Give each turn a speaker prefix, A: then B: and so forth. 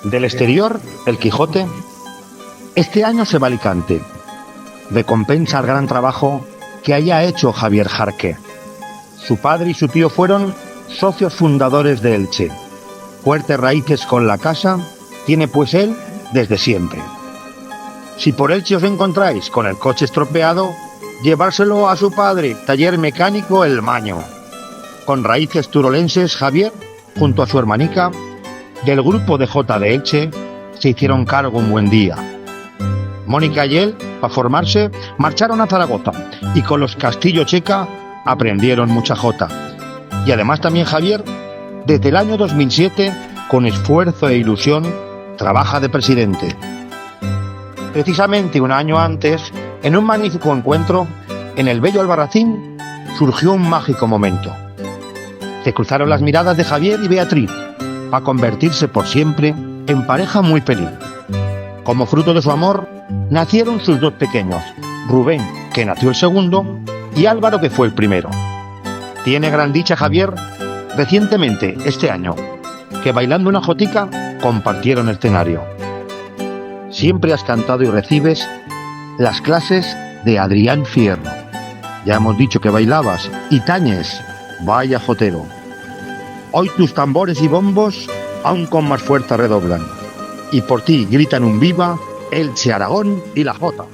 A: Del exterior, el Quijote. Este año se va a Alicante. Recompensa el gran trabajo que haya hecho Javier Jarque. Su padre y su tío fueron socios fundadores de Elche. Fuertes raíces con la casa tiene pues él desde siempre. Si por Elche os encontráis con el coche estropeado, llevárselo a su padre, taller mecánico El Maño. Con raíces turolenses, Javier, junto a su hermanica, del grupo de J de Elche, se hicieron cargo un buen día. Mónica y él, para formarse, marcharon a Zaragoza y con los Castillo Checa aprendieron mucha jota. Y además también Javier, desde el año 2007, con esfuerzo e ilusión, trabaja de presidente. Precisamente un año antes, en un magnífico encuentro, en el bello Albarracín, surgió un mágico momento. Se cruzaron las miradas de Javier y Beatriz, para convertirse por siempre en pareja muy feliz. Como fruto de su amor, nacieron sus dos pequeños, Rubén, que nació el segundo, y Álvaro, que fue el primero. Tiene gran dicha Javier, recientemente, este año, que bailando una jotica compartieron escenario. Siempre has cantado y recibes las clases de Adrián Fierro. Ya hemos dicho que bailabas y tañes, vaya jotero. Hoy tus tambores y bombos aún con más fuerza redoblan. Y por ti gritan un viva Elche, Aragón y la jota.